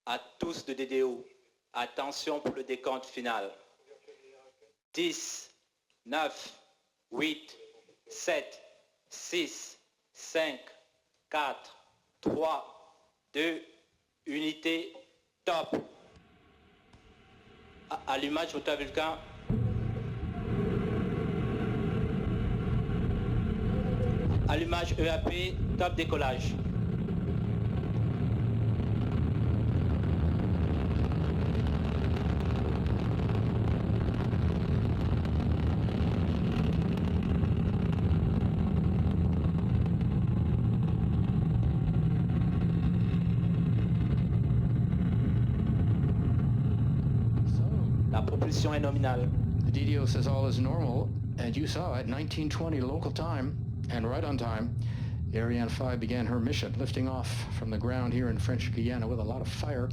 À tous de DDO, attention pour le décompte final. 10, 9, 8, 7, 6, 5, 4, 3, 2, unité, top. Allumage moteur Vulcain. Allumage EAP, top décollage. La propulsion est nominale. The DDO says all is normal, and you saw at 1920 local time, and right on time, Ariane 5 began her mission, lifting off from the ground here in French Guiana with a lot of fire,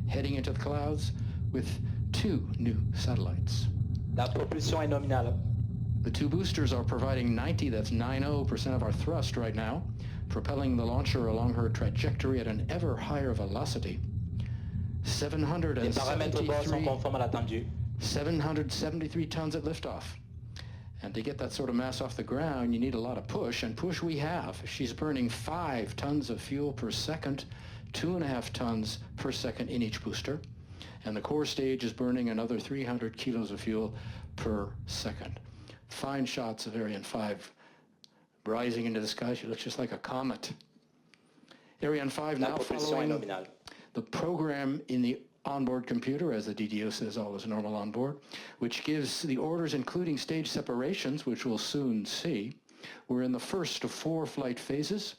heading into the clouds with 2 new satellites. La propulsion est nominale. The 2 boosters are providing 90% of our thrust right now, propelling the launcher along her trajectory at an ever higher velocity. Les paramètres bord sont conformes à l'attendu. 773 tons at liftoff. And to get that sort of mass off the ground, you need a lot of push, and push we have. She's burning 5 tons of fuel per second, 2.5 tons per second in each booster. And the core stage is burning another 300 kilos of fuel per second. Fine shots of Ariane 5 rising into the sky. She looks just like a comet. Ariane 5 now following the program in the onboard computer, as the DDO says all is normal on board, which gives the orders including stage separations, which we'll soon see. We're in the first of 4 flight phases.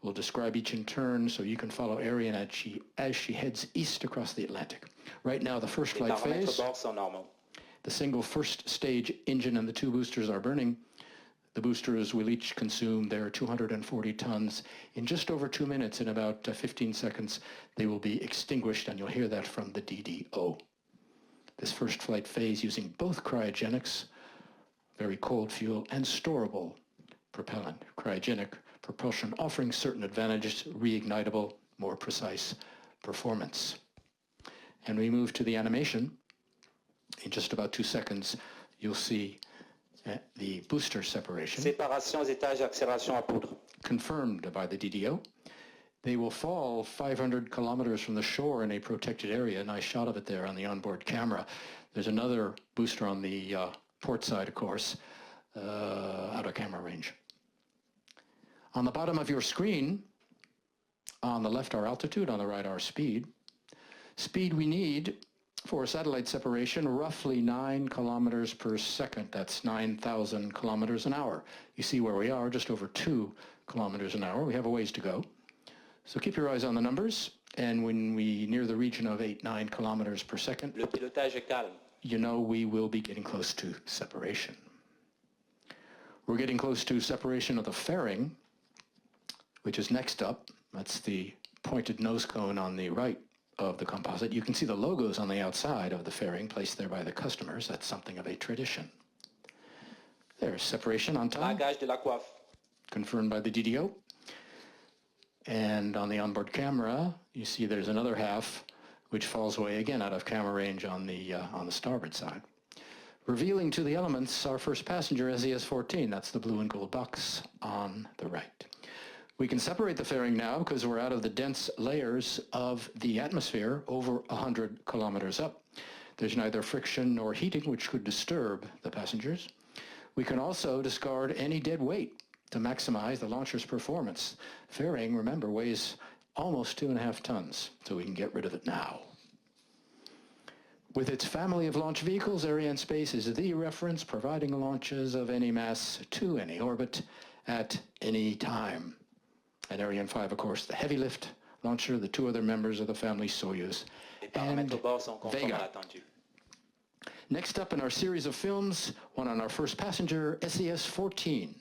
We'll describe each in turn so you can follow Ariane as she heads east across the Atlantic. Right now, the first flight phase, the single first stage engine and the 2 boosters are burning. The boosters will each consume their 240 tons. In just over 2 minutes, in about 15 seconds, they will be extinguished, and you'll hear that from the DDO. This first flight phase using both cryogenics, very cold fuel, and storable propellant. Cryogenic propulsion offering certain advantages, reignitable, more precise performance. And we move to the animation. In just about 2 seconds, you'll see the booster separation. Séparation, étage, accélération à poudre. Confirmed by the DDO. They will fall 500 kilometers from the shore in a protected area. A nice shot of it there on the onboard camera. There's another booster on the port side, of course, out of camera range. On the bottom of your screen, on the left our altitude, on the right our speed. Speed we need for satellite separation, roughly 9 kilometers per second. That's 9,000 kilometers an hour. You see where we are, just over 2 kilometers an hour. We have a ways to go. So keep your eyes on the numbers, and when we near the region of 8-9 kilometers per second, Le pilotage est calme. you know we will be getting close to separation. We're getting close to separation of the fairing, which is next up. That's the pointed nose cone on the right of the composite. You can see the logos on the outside of the fairing placed there by the customers. That's something of a tradition. There's separation on time. Bagage de la coiffe. Confirmed by the DDO. And on the onboard camera, you see there's another half which falls away again out of camera range on the starboard side. Revealing to the elements our first passenger, SES-14. That's the blue and gold box on the right. We can separate the fairing now because we're out of the dense layers of the atmosphere over 100 kilometers up. There's neither friction nor heating, which could disturb the passengers. We can also discard any dead weight to maximize the launcher's performance. Fairing, remember, weighs almost 2.5 tons, so we can get rid of it now. With its family of launch vehicles, Arianespace is the reference, providing launches of any mass to any orbit at any time. And Ariane 5, of course, the heavy lift launcher, the 2 other members of the family, Soyuz and Vega. Next up in our series of films, one on our first passenger, SES-14.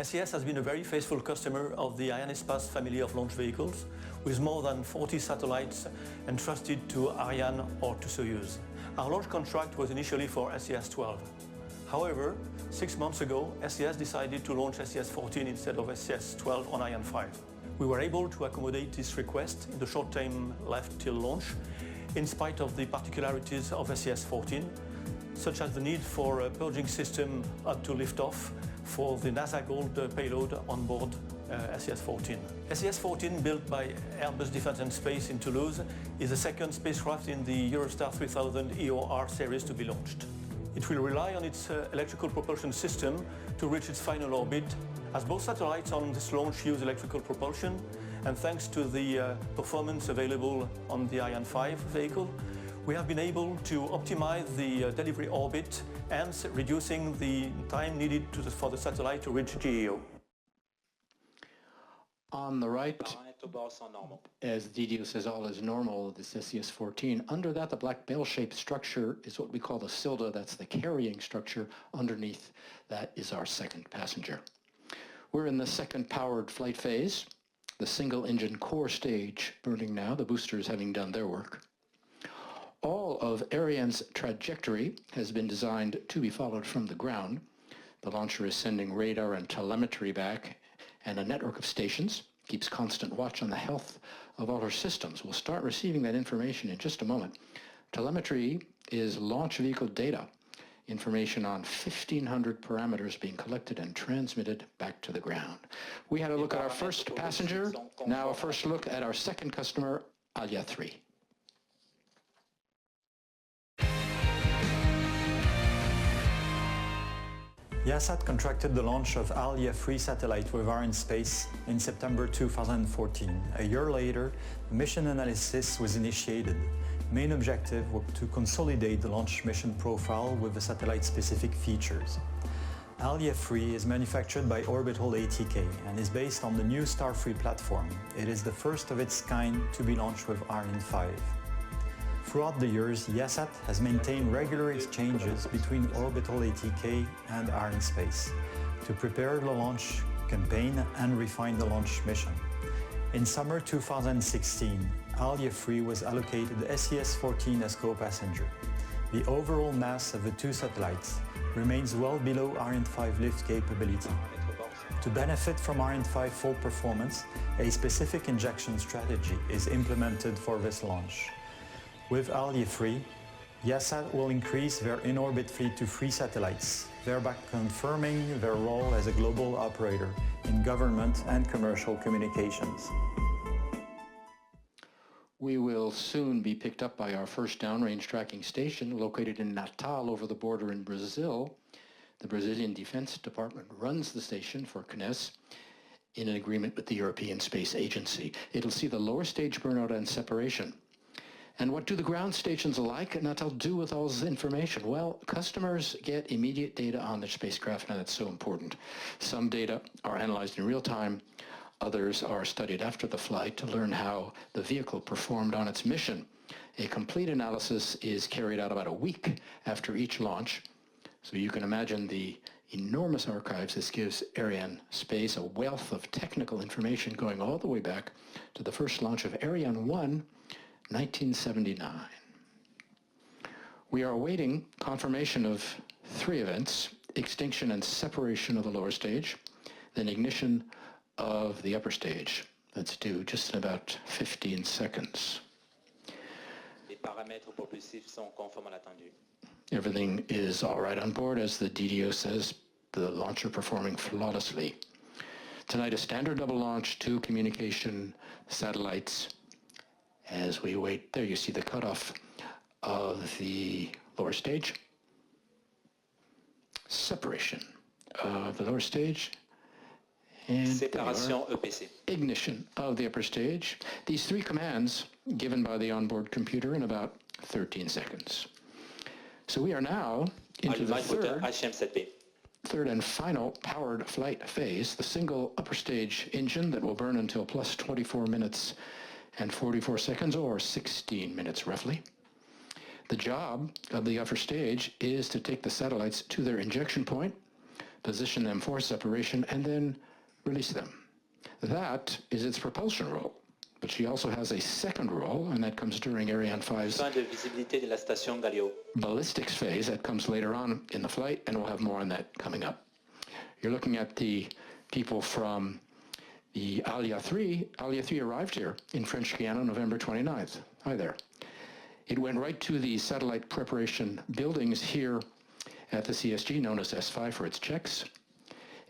SES has been a very faithful customer of the Arianespace family of launch vehicles, with more than 40 satellites entrusted to Ariane or to Soyuz. Our launch contract was initially for SES-12. However, 6 months ago, SES decided to launch SES-14 instead of SES-12 on Ariane 5. We were able to accommodate this request in the short time left till launch, in spite of the particularities of SES-14, such as the need for a purging system up to liftoff for the NASA Gold payload on board SES-14. SES-14, built by Airbus Defence and Space in Toulouse, is the second spacecraft in the Eurostar 3000 EOR series to be launched. It will rely on its electrical propulsion system to reach its final orbit, as both satellites on this launch use electrical propulsion, and thanks to the performance available on the Ariane 5 vehicle, we have been able to optimize the delivery orbit, hence reducing the time needed for the satellite to reach GEO. On the right, as DDO says, all is normal, this SES-14. Under that, the black bell-shaped structure is what we call the Silda. That's the carrying structure. Underneath that is our second passenger. We're in the second powered flight phase, the single-engine core stage burning now, the boosters having done their work. All of Ariane's trajectory has been designed to be followed from the ground. The launcher is sending radar and telemetry back, and a network of stations keeps constant watch on the health of all her systems. We'll start receiving that information in just a moment. Telemetry is launch vehicle data, information on 1,500 parameters being collected and transmitted back to the ground. We had a look at our first passenger, now a first look at our second customer, Alia 3. EASAT contracted the launch of Alia 3 satellite with Arianespace in September 2014. A year later, mission analysis was initiated. Main objective was to consolidate the launch mission profile with the satellite-specific features. Alia 3 is manufactured by Orbital ATK and is based on the new Star3 platform. It is the first of its kind to be launched with Ariane 5. Throughout the years, EASAT has maintained regular exchanges between Orbital ATK and Arianespace to prepare the launch campaign and refine the launch mission. In summer 2016, Alia 3 was allocated the SES-14 as co-passenger. The overall mass of the two satellites remains well below Ariane 5 lift capability. To benefit from Ariane 5 full performance, a specific injection strategy is implemented for this launch. With Alia 3, EASAT will increase their in-orbit fleet to 3 satellites, thereby confirming their role as a global operator in government and commercial communications. We will soon be picked up by our first downrange tracking station located in Natal over the border in Brazil. The Brazilian Defense Department runs the station for CNES in an agreement with the European Space Agency. It'll see the lower stage burnout and separation. And what do the ground stations like Natal do with all this information? Well, customers get immediate data on their spacecraft, and that's so important. Some data are analyzed in real time. Others are studied after the flight to learn how the vehicle performed on its mission. A complete analysis is carried out about a week after each launch. So you can imagine the enormous archives this gives Arianespace, a wealth of technical information going all the way back to the first launch of Ariane 1, 1979. We are awaiting confirmation of 3 events: extinction and separation of the lower stage, then ignition of the upper stage. That's due just in about 15 seconds. Everything is all right on board, as the DDO says, the launcher performing flawlessly. Tonight, a standard double launch, 2 communication satellites. As we wait, there you see the cutoff of the lower stage. Separation of the lower stage. And Séparation EPC. Ignition of the upper stage. These 3 commands given by the onboard computer in about 13 seconds. So we are now into the third and final powered flight phase, the single upper stage engine that will burn until plus 24 minutes and 44 seconds, or 16 minutes roughly. The job of the upper stage is to take the satellites to their injection point, position them for separation, and then release them. That is its propulsion role. But she also has a second role, and that comes during Ariane 5's Fin de visibilité de la station Galileo. ballistics phase. That comes later on in the flight, and we'll have more on that coming up. You're looking at the people from the Alia 3. Alia 3 arrived here in French Guiana November 29th. Hi there. It went right to the satellite preparation buildings here at the CSG, known as S5 for its checks.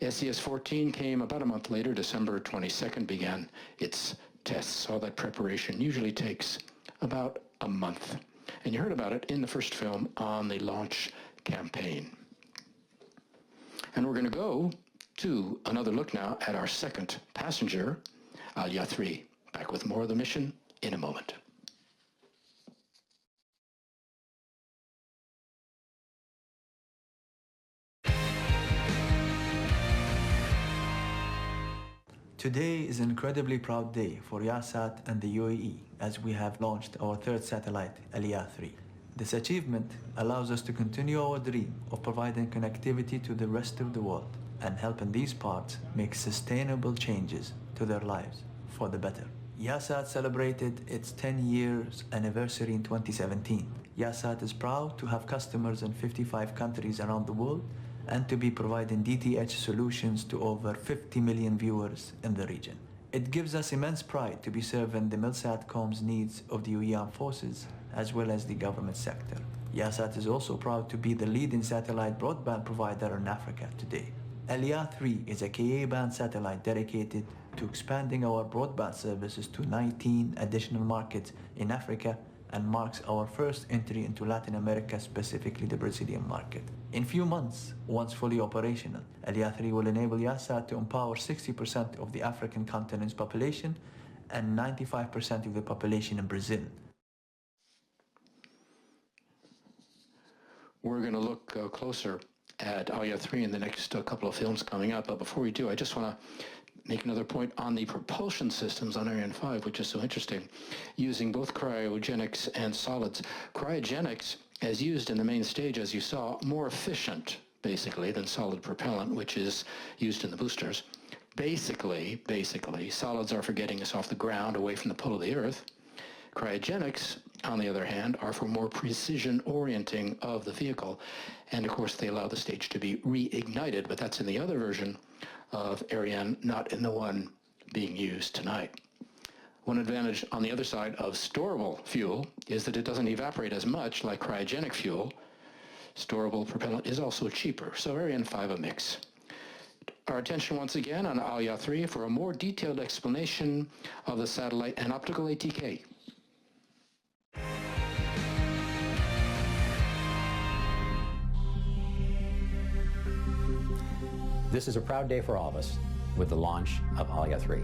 SES-14 came about a month later. December 22nd began its tests. All that preparation usually takes about a month. And you heard about it in the first film on the launch campaign. And we're going to go to another look now at our second passenger, Alia 3. Back with more of the mission in a moment. Today is an incredibly proud day for Yahsat and the UAE as we have launched our third satellite, Alia 3. This achievement allows us to continue our dream of providing connectivity to the rest of the world and helping these parts make sustainable changes to their lives for the better. Yahsat celebrated its 10 years anniversary in 2017. Yahsat is proud to have customers in 55 countries around the world and to be providing DTH solutions to over 50 million viewers in the region. It gives us immense pride to be serving the Milsatcom's needs of the UAE Armed Forces as well as the government sector. Yahsat is also proud to be the leading satellite broadband provider in Africa today. Alia 3 is a Ka-band satellite dedicated to expanding our broadband services to 19 additional markets in Africa and marks our first entry into Latin America, specifically the Brazilian market. In few months, once fully operational, Alia 3 will enable Yahsat to empower 60% of the African continent's population and 95% of the population in Brazil. We're going to look closer at Alia 3 in the next couple of films coming up, but before we do, I just want to make another point on the propulsion systems on Ariane 5, which is so interesting, using both cryogenics and solids. Cryogenics, as used in the main stage, as you saw, more efficient, basically, than solid propellant, which is used in the boosters. Basically, solids are for getting us off the ground, away from the pull of the Earth. Cryogenics, on the other hand, are for more precision orienting of the vehicle. And of course, they allow the stage to be reignited, but that's in the other version of Ariane, not in the one being used tonight. One advantage on the other side of storable fuel is that it doesn't evaporate as much like cryogenic fuel. Storable propellant is also cheaper, so Ariane 5 a mix. Our attention once again on Alia 3 for a more detailed explanation of the satellite and optical ATK. This is a proud day for all of us with the launch of Alia 3.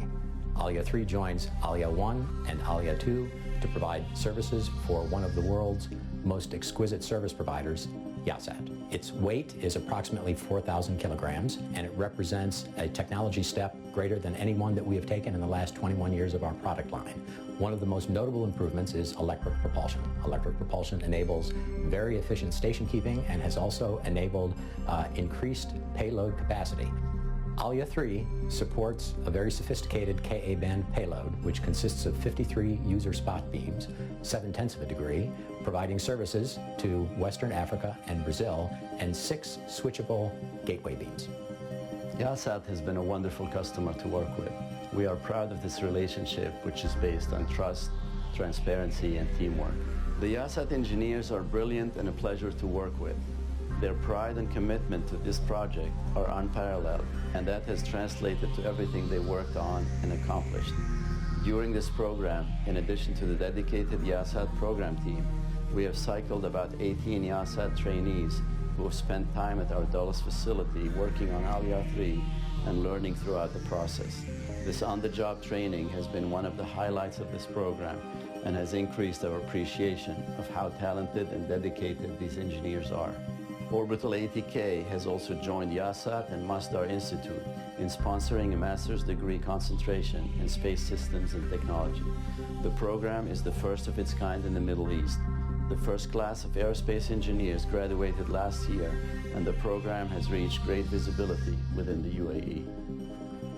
Alia 3 joins Alia 1 and Alia 2 to provide services for one of the world's most exquisite service providers, Yahsat. Its weight is approximately 4,000 kilograms, and it represents a technology step greater than any one that we have taken in the last 21 years of our product line. One of the most notable improvements is electric propulsion. Electric propulsion enables very efficient station keeping and has also enabled increased payload capacity. Alia 3 supports a very sophisticated Ka-band payload, which consists of 53 user spot beams, 0.7 of a degree, providing services to Western Africa and Brazil, and 6 switchable gateway beams. Yahsat has been a wonderful customer to work with. We are proud of this relationship, which is based on trust, transparency, and teamwork. The Yahsat engineers are brilliant and a pleasure to work with. Their pride and commitment to this project are unparalleled, and that has translated to everything they worked on and accomplished. During this program, in addition to the dedicated Yahsat program team, we have cycled about 18 Yahsat trainees who have spent time at our Dulles facility working on Alia 3 and learning throughout the process. This on-the-job training has been one of the highlights of this program and has increased our appreciation of how talented and dedicated these engineers are. Orbital ATK has also joined Yahsat and Masdar Institute in sponsoring a master's degree concentration in space systems and technology. The program is the first of its kind in the Middle East. The first class of aerospace engineers graduated last year, and the program has reached great visibility within the UAE.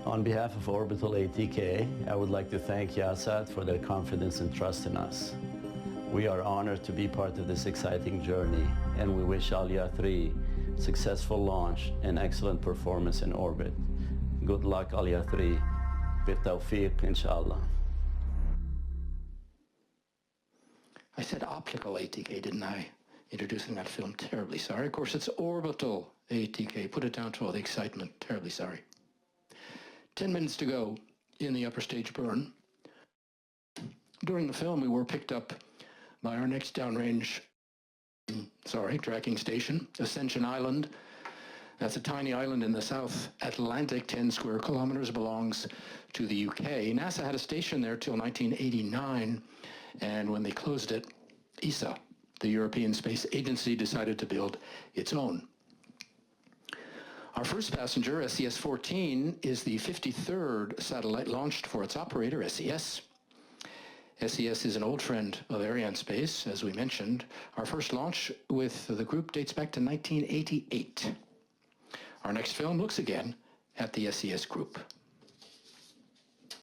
On behalf of Orbital ATK, I would like to thank Yahsat for their confidence and trust in us. We are honored to be part of this exciting journey, and we wish Aliyah 3 successful launch and excellent performance in orbit. Good luck, Aliyah 3. Bitawfiq, inshallah. I said optical ATK, didn't I? Introducing that film. Terribly sorry. Of course, it's orbital ATK. Put it down to all the excitement. Terribly sorry. 10 minutes to go in the upper stage burn. During the film, we were picked up by our next downrange, tracking station, Ascension Island. That's a tiny island in the South Atlantic, 10 square kilometers, belongs to the UK. NASA had a station there till 1989, and when they closed it, ESA, the European Space Agency, decided to build its own. Our first passenger, SES-14, is the 53rd satellite launched for its operator, SES. SES is an old friend of Ariane Space, as we mentioned. Our first launch with the group dates back to 1988. Our next film looks again at the SES group.